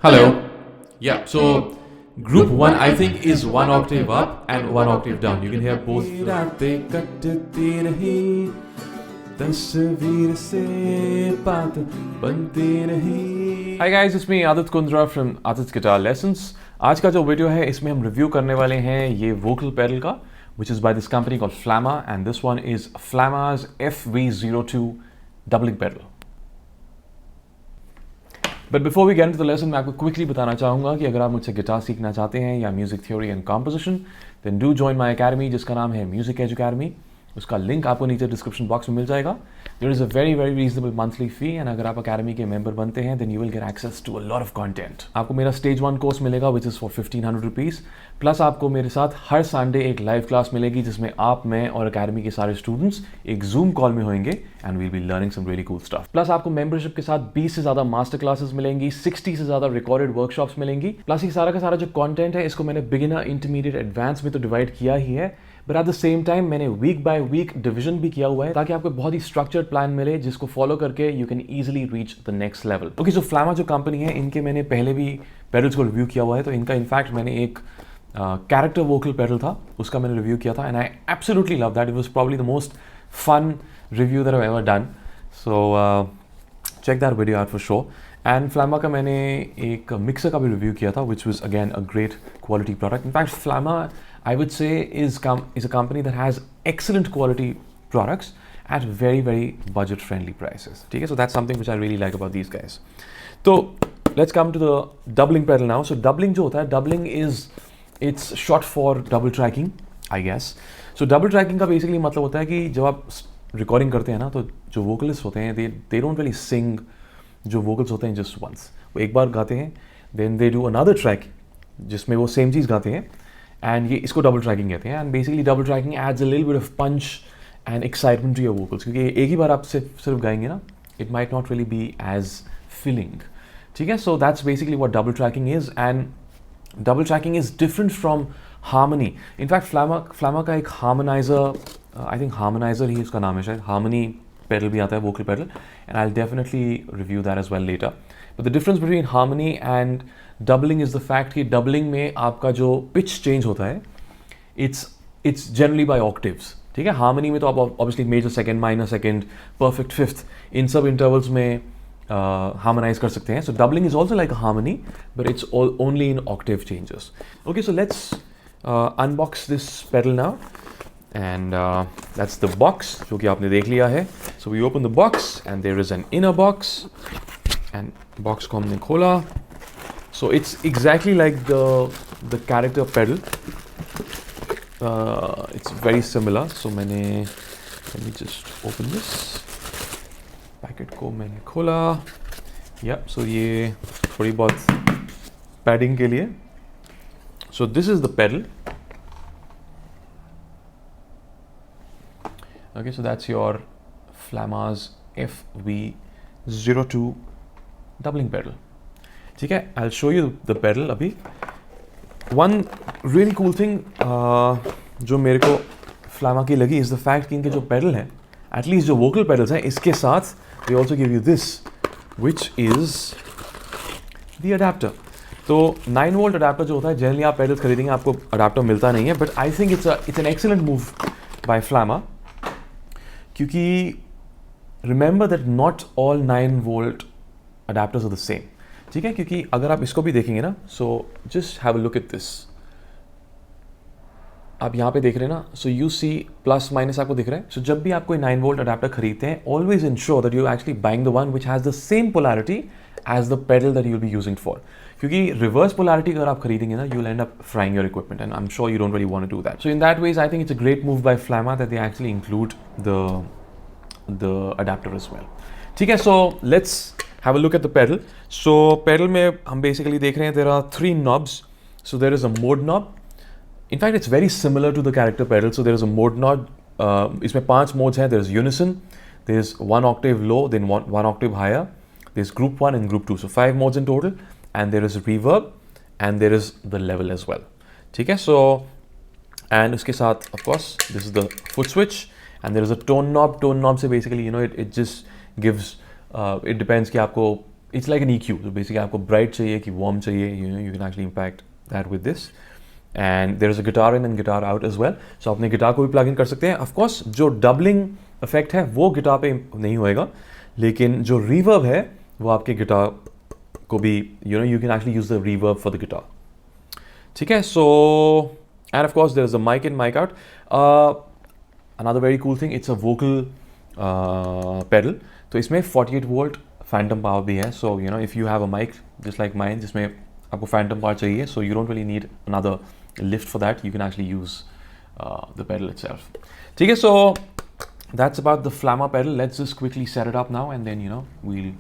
Hello. Yeah, so group 1 I think is one octave up and one octave down. You can hear both. Hi guys, it's me Adit from Adit's Guitar Lessons. आज का जो video है इसमें हम review करने वाले हैं ये वोकल पैडल का, which is by this company called Flamma, and this one is Flamma's FV02 doubling pedal. But before we get into the lesson मैं आपको क्विकली बताना चाहूँगा कि अगर आप मुझसे गिटार सीखना चाहते हैं या music theory and composition, then do join my academy जिसका नाम है म्यूजिक एज अकेडमी. उसका लिंक आपको नीचे डिस्क्रिप्शन बॉक्स में मिल जाएगा. There is a very very reasonable monthly fee, and अगर आप अकेडमी के मेंबर बनते हैं then you will get access to a lot of content. आपको मेरा स्टेज 1 कोर्स मिलेगा which is for 1500 rupees. Plus आपको मेरे साथ हर संडे एक लाइव क्लास मिलेगी जिसमें आप, मैं और अकेडमी के सारे स्टूडेंट्स एक जूम कॉल में होंगे and we'll be learning some really cool stuff. Plus आपको मेंबरशिप के साथ 20 से ज़्यादा मास्टर क्लासेस मिलेंगी, 60 से ज़्यादा रिकॉर्डेड वर्कशॉप्स मिलेंगी. प्लस ये सारा का सारा जो कंटेंट है इसको मैंने बिगिनर, इंटरमीडिएट, एडवांस में तो डिवाइड किया ही है, but at the same time मैंने वीक बाय वीक डिवीजन भी किया हुआ है ताकि आपको बहुत ही स्ट्रक्चर्ड प्लान मिले जिसको फॉलो करके you can easily reach the next level. Okay, so Flamma जो कंपनी है इनके मैंने पहले भी पेडल्स को रिव्यू किया हुआ है. तो इनका इनफैक्ट मैंने एक कैरेक्टर वोकल पेडल था उसका मैंने रिव्यू किया था, and I absolutely love that. It was probably the most fun review that I have ever done. So check that video out for sure. And Flamma का मैंने एक मिक्सर का भी रिव्यू किया था which was again a great quality product. In fact Flamma I would say is a company that has excellent quality products at very very budget friendly prices. ठीक है, so that's something which I really like about these guys. So let's come to the doubling pedal now. So doubling जो होता है, doubling is it's short for double tracking, I guess. So double tracking का basically मतलब होता है कि जब आप recording करते हैं ना तो जो vocalists होते हैं they don't really sing जो vocals होते हैं just once. वो एक बार गाते हैं then they do another track जिसमें वो same चीज़ गाते हैं, एंड ये इसको डबल ट्रैकिंग कहते हैं. And basically double tracking adds a little bit of punch and excitement to your vocals, क्योंकि एक ही बार आप सिर्फ गाएंगे ना, it might not really be as filling. ठीक है, so that's basically what double tracking is. And double tracking is different from harmony. In fact Flamma का एक हार्मोनाइजर, आई थिंक हार्मोनाइजर ही उसका नाम है शायद, हार्मनी pedal भी आता है, vocal pedal, and I'll definitely review that as well later. But the difference between harmony and doubling is the fact कि doubling में आपका जो pitch change होता है it's generally by octaves. ठीक है, harmony में तो आप obviously major second, minor second, perfect fifth इन सब intervals में harmonize कर सकते हैं. So doubling is also like a harmony, but it's only in octave changes. Okay, so let's unbox this pedal now. And that's the box जो कि आपने देख लिया है. So we open the box and there is an inner box, and box को हमने खोला. So it's exactly like the character pedal. It's very similar. So let me just open this. Packet को मैंने खोला. Yeah, so ये थोड़ी बहुत padding के लिए. So this is the pedal. Okay, so that's your Flamma's FV02 doubling pedal. ठीक है, I'll show you the pedal अभी. One really cool thing जो मेरे को Flamma की लगी is the fact कि इनके जो pedal हैं, at least जो vocal pedals हैं, इसके साथ they also give you this, which is the adapter. तो 9 volt adapter जो होता है, generally आप pedals खरीदेंगे आपको adapter मिलता नहीं है, but I think it's an excellent move by Flamma. क्योंकि remember that not all 9 volt adapters are the same. ठीक है, क्योंकि अगर आप इसको भी देखेंगे ना, so just have a look at this. आप यहाँ पे देख रहे हैं ना, so you see plus minus आपको दिख रहा है. सो जब भी आप कोई 9 वोल्ट अडेप्टर खरीदते हैं, always ensure that you actually buying the one which has the same polarity as the pedal that you will be using for. क्योंकि रिवर्स पोलैरिटी अगर आप खरीदेंगे ना, you will end up frying your equipment, and I am sure you don't really want to do that. So in that ways I think it's a great move by Flamma that they actually include the adapter as well. ठीक है, so let's have a look at the pedal. So pedal में हम basically देख रहे हैं there are 3 knobs. So there is a mode knob. In fact, it's very similar to the character pedal. So there is a mode knob. इसमें 5 modes हैं. There is unison, there is 1 octave low, then 1 octave higher. There is group 1 and group 2. So 5 modes in total. And there is reverb and there is the level as well. ठीक है, so and उसके साथ of course this is the foot switch. And there is a tone knob. Tone knob से basically it just gives it depends कि आपको it's like an EQ. So basically आपको bright चाहिए कि warm चाहिए, you can actually impact that with this. And there is a guitar in and guitar out as well. So अपने guitar को भी plug in कर सकते हैं. Of course जो doubling effect है वो गिटार पे नहीं होएगा, लेकिन जो reverb है वो आपके गिटार को भी you can actually use the reverb for the guitar. ठीक है. So and of course there is a mic in, mic out. Another very cool thing, it's a vocal pedal. तो इसमें 48 volt phantom power भी है. So if you have a mic just like mine जिसमें आपको phantom power चाहिए, so you don't really need another lift for that. You can actually use the pedal itself. ठीक है. So that's about the Flamma pedal. Let's just quickly set it up now and then we'll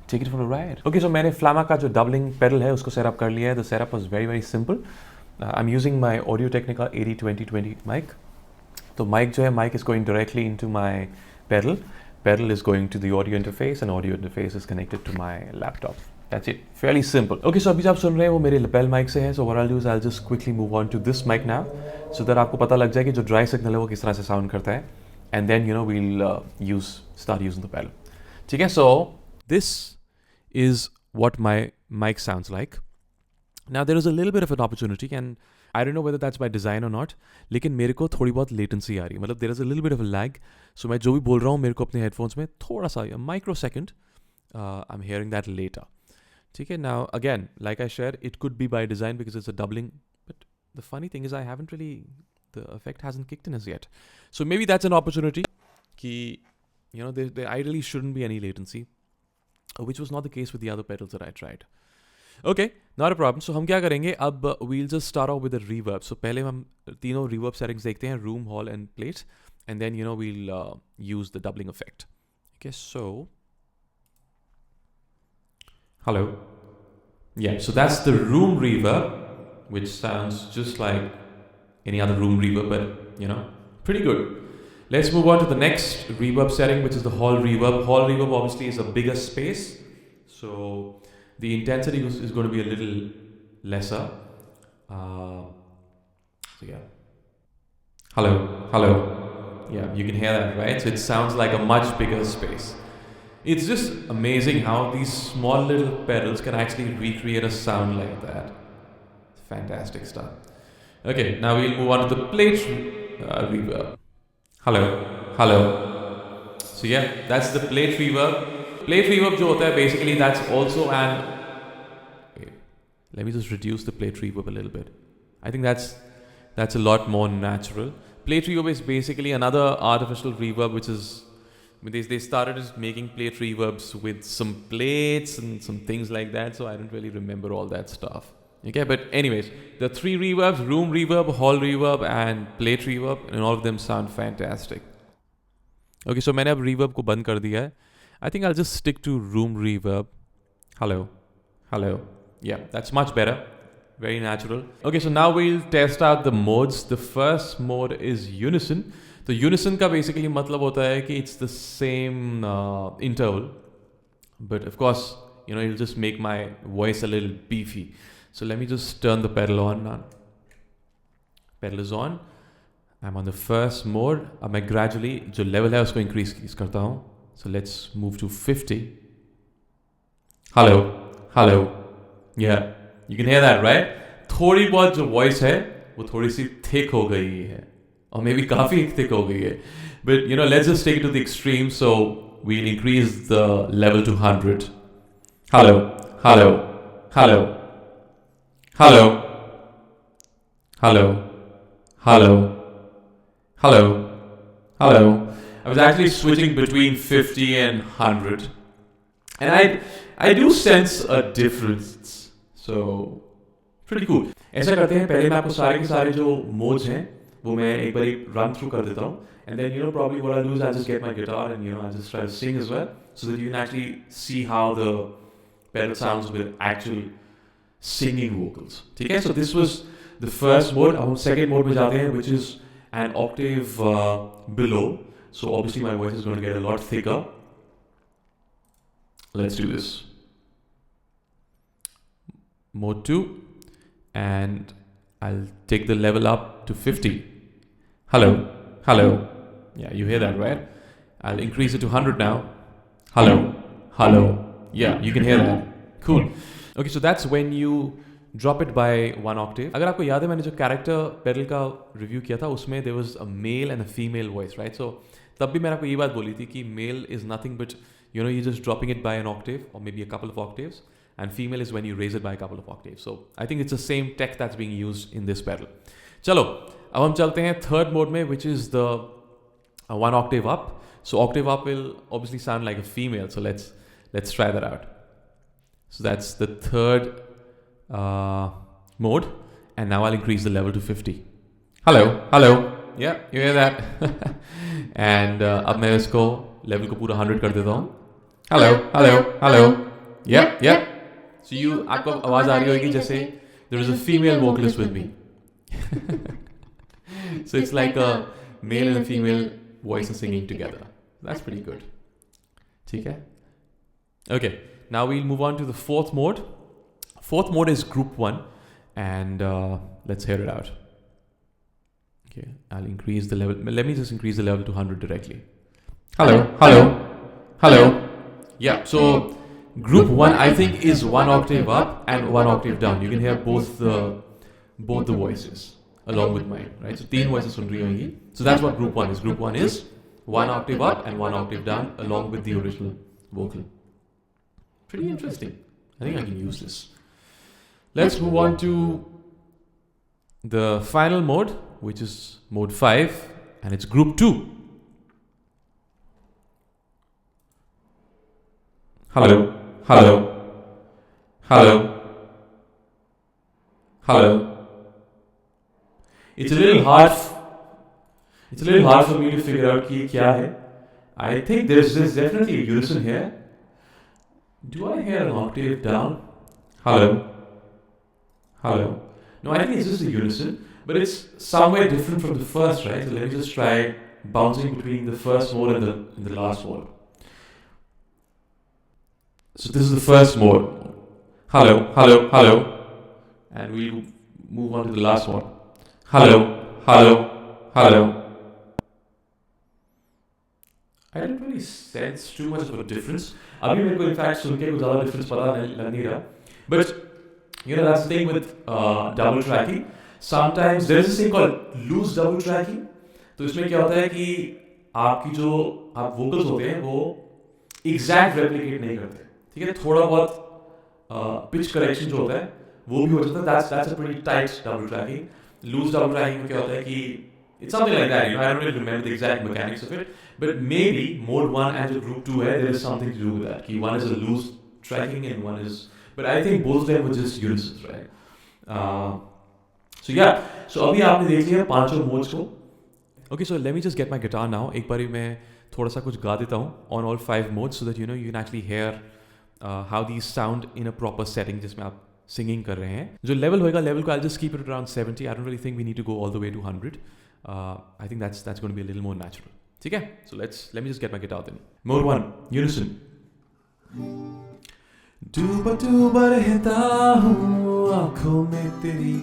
take it for a ride. Okay, so मैंने Flamma का जो doubling pedal है उसको set up कर लिया है. The setup was very simple. I'm using my Audio Technica 80-20-20 mic. तो mic जो है, mic is going directly into my pedal. Pedal is going to the audio interface and audio interface is connected to my laptop. That's it. Fairly simple. Okay, so अभी जो आप सुन रहे हैं वो मेरे lapel mic से है. So what I'll do is I'll just quickly move on to this mic now, so that आपको पता लग जाए कि जो dry signal है वो किस तरह से sound करता है. And then we'll start using the pedal. ठीक है. So this is what my mic sounds like. Now there is a little bit of an opportunity, and I don't know whether that's by design or not, लेकिन मेरे को थोड़ी बहुत latency आ रही है. मतलब there is a little bit of a lag. So मैं जो भी बोल रहा हूँ मेरे को अपने headphones में थोड़ा सा microsecond I'm hearing that later. ठीक है. Now again, like I shared, it could be by design because it's a doubling, but the funny thing is the effect hasn't kicked in as yet. So maybe that's an opportunity कि there ideally shouldn't be any latency, which was not the case with the other pedals that I tried. Okay, not a problem. So हम क्या करेंगे अब, we'll just start off with the reverb. So पहले हम तीनों reverb settings देखते हैं, room, hall and plate, and then we'll use the doubling effect. Okay, so hello. Yeah, so that's the room reverb, which sounds just like any other room reverb, but pretty good. Let's move on to the next reverb setting, which is the hall reverb. Hall reverb obviously is a bigger space, so the intensity is going to be a little lesser. So yeah. Hello. Yeah, you can hear that, right? So it sounds like a much bigger space. It's just amazing how these small little pedals can actually recreate a sound like that. Fantastic stuff. Okay, now we'll move on to the plate reverb. Hello. So yeah, that's the plate reverb. Plate reverb जो होता है, basically that's also an... Okay, let me just reduce the plate reverb a little bit. I think that's a lot more natural. Plate reverb is basically another artificial reverb, which is... They started just making plate reverbs with some plates and some things like that, so I don't really remember all that stuff. Okay, but anyways, the three reverbs, room reverb, hall reverb and plate reverb, and all of them sound fantastic. Okay, so मैंने अब reverb को बंद कर दिया है. I think I'll just stick to room reverb. Hello. Yeah, that's much better. Very natural. Okay, so now we'll test out the modes. The first mode is unison. तो unison का basically मतलब होता है कि it's the same interval, but of course it'll just make my voice a little beefy. So let me just turn the pedal on now. Pedal is on. I'm on the first mode. अब मैं gradually जो level है उसको increase करता हूँ. So let's move to 50. Hello. Yeah, you can hear that, right? थोड़ी बहुत जो voice है वो थोड़ी सी thick हो गई है. Or maybe काफी thick हो गई है. But let's just take it to the extreme. So we'll increase the level to 100. Hello. I was actually switching between 50 and 100. And I do sense a difference. So pretty cool. ऐसा करते हैं, पहले मैं आपको सारे के सारे जो modes हैं वो मैं एक बार run through कर देता हूँ, and then probably what I'll do is I'll just get my guitar and I'll just try to sing as well, so that you can actually see how the pedal sounds with actual singing vocals. ठीक है? So this was the first mode. अब हम second mode में जाते हैं, which is an octave below. So obviously my voice is going to get a lot thicker. Let's do this. Mode 2, and I'll take the level up to 50. Hello. Yeah, you hear that, right? I'll increase it to 100 now. Hello. Yeah, you can hear that. cool. Okay, so that's when you drop it by one octave. अगर आपको याद है मैंने जो character pedal का review किया था उसमें there was a male and a female voice, right? So तब भी मैंने आपको ये बात बोली थी कि male is nothing but you're just dropping it by an octave or maybe a couple of octaves, and female is when you raise it by a couple of octaves. So I think it's the same tech that's being used in this pedal. चलो अब हम चलते हैं third mode में, which is the one octave up. So octave up will obviously sound like a female. So let's try that out. So that's the third mode, and now I'll increase the level to 50. Hello, hello. Yeah, you hear that? And अब मैं इसको level को पूरा 100 कर देता हूँ. Hello, hello, hello. Yep, yep. So you आपको आवाज आ रही होगी जैसे there is a female vocalist with me. So it's like a male and a female voice are singing together. That's pretty good. ठीक है? Okay, now we'll move on to the fourth mode. Fourth mode is group 1, and let's hear it out. Okay, I'll increase the level. Let me just increase the level to 100 directly. Hello, hello, hello. Yeah, so group 1 I think is one octave up and one octave down. You can hear both the voices along with mine, right? So 3 voices सुन रही होंगी. So that's what group 1 is. Group 1 is one octave up and one octave down along with the original vocal. Pretty interesting. I think I can use this. Let's move on to the final mode, which is mode 5, and it's group 2. Hello, hello, hello, hello. It's a little hard. It's a little hard for me to figure out कि क्या है. I think there's definitely a unison here. Do I hear an octave down? Hello. Hello. No, I think it's just a unison, but it's somewhere different from the first, right? So let me just try bouncing between the first mode and the last mode. So this is the first mode. Hello, hello, hello. And we'll move on to the last one. Hello, hello, hello. I didn't really sense too much of a difference. अभी मेरे को in fact सुन के कुछ ज़्यादा difference पता लग नहीं रहा. But you know, that's the thing with double tracking. Sometimes there is this thing called loose double tracking. तो इसमें क्या होता है कि आपकी जो आप vocals होते हैं वो exact replicate नहीं करते. ठीक है, थोड़ा बहुत pitch correction जो होता है वो भी हो जाता है. That's a pretty tight double tracking. Loose double tracking में क्या होता है कि it's something like that. You know, I don't really remember the exact mechanics of it, but maybe mode 1 and group 2 है, there is something to do with that. कि one is a loose tracking and one is. But I think both of them were just unisons, right? So yeah, so अभी आपने देख लिया पांचों modes को. Okay, so let me just get my guitar now. एक बारी मैं थोड़ा सा कुछ गा देता हूँ on all 5 modes so that you know you can actually hear how these sound in a proper setting जिसमें आप singing कर रहे हैं. जो level होएगा level को I'll just keep it around 70. I don't really think we need to go all the way to 100. I think that's going to be a little more natural. ठीक है? So let me just get my guitar then. Mode 1, unison. डूबा रहता हूँ आँखों में तेरी,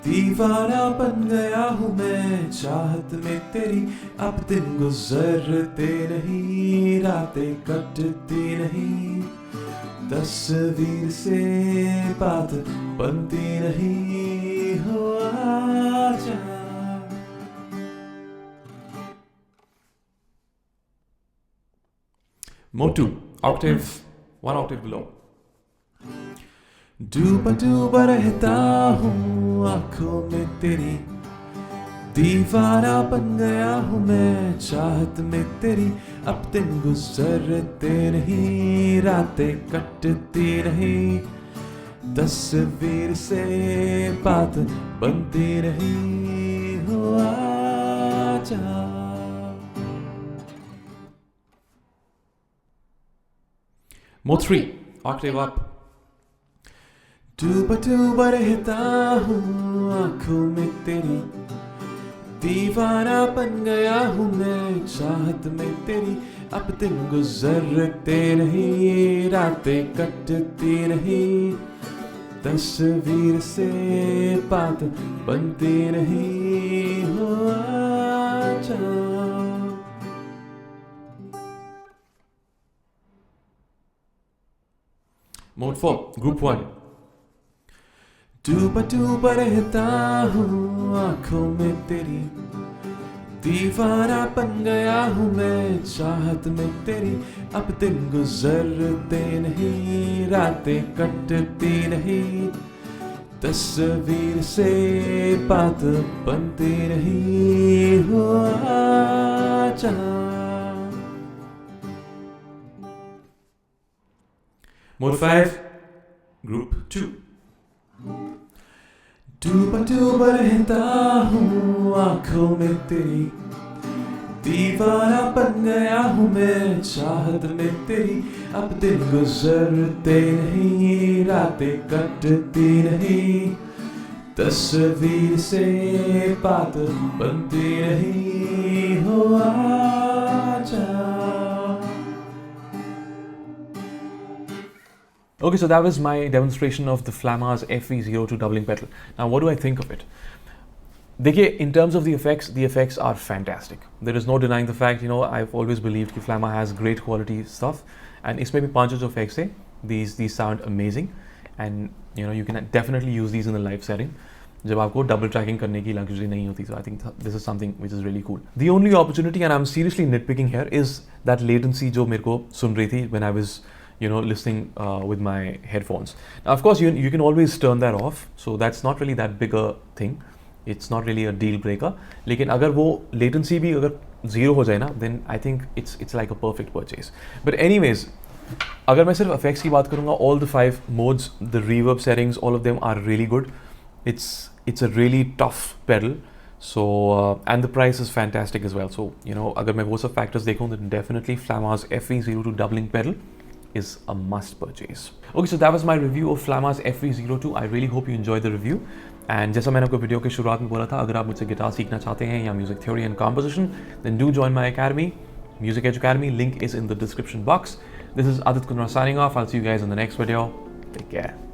दीवाना बन गया हूँ मैं चाहत में तेरी. अब दिन गुजरते नहीं, रातें कटती नहीं, तस्वीर से बात बनती नहीं, हो आजा. Mode 2, octave, 1 octave below. डूबा रहता हूँ आँखों में तेरी, दीवाना बन गया हूँ मैं चाहत में तेरी. अब दिन गुजरते नहीं, रातें कटती नहीं, तस्वीर से बात बनती नहीं, हो आजा. Mode 3, octave up. डूबा रहता हूँ आँखों में तेरी, दीवाना बन गया हूँ मैं चाहत में तेरी. अब दिन गुजरते नहीं, रातें कटती नहीं, तस्वीर से बात बनती नहीं, हो आजा. Mode 4, Group 1. डूबा डूबा रहता हूँ आँखों में तेरी, दीवाना बन गया हूँ मैं चाहत में तेरी। अब दिन गुजरते नहीं, रातें कटती नहीं, तस्वीर से बात बनती नहीं, हो आजा। Mode 5, Group 2. डूबा डूबा रहता हूँ आँखों में तेरी, दीवाना बन गया हूँ मैं चाहत में तेरी। अब दिन गुजरते नहीं, रातें कटती नहीं, तस्वीर से बात बनती नहीं, हो आजा। Okay, so that was my demonstration of the Flamma's FE02 doubling pedal. Now, what do I think of it? देखिए, in terms of the effects are fantastic. There is no denying the fact, you know, I've always believed that Flamma has great quality stuff, and इसमें भी bunches of effects है. These sound amazing, and you know, you can definitely use these in the live setting. जब आपको double tracking करने की luxury नहीं होती, so I think this is something which is really cool. The only opportunity, and I'm seriously nitpicking here, is that latency जो मेरे को सुन रही थी when I was, you know, listening with my headphones. Now, of course, you can always turn that off, so that's not really that big a thing. It's not really a deal breaker. लेकिन अगर वो latency भी अगर zero हो जाए ना, then I think it's like a perfect purchase. But anyways, अगर मैं सिर्फ effects की बात करूँगा, all the 5 modes, the reverb settings, all of them are really good. It's a really tough pedal. So and the price is fantastic as well. So you know, अगर मैं वो सब factors देखूँ, then definitely Flamma's FE02 doubling pedal is a must purchase. Okay, so that was my review of Flamma's FE02. I really hope you enjoyed the review. And जैसा मैंने आपको video के शुरुआत में बोला था, अगर आप मुझसे गिटार सीखना चाहते हैं या music theory and composition, then do join my academy, Music Edge Academy. Link is in the description box. This is Adit signing off. I'll see you guys in the next video. Take care.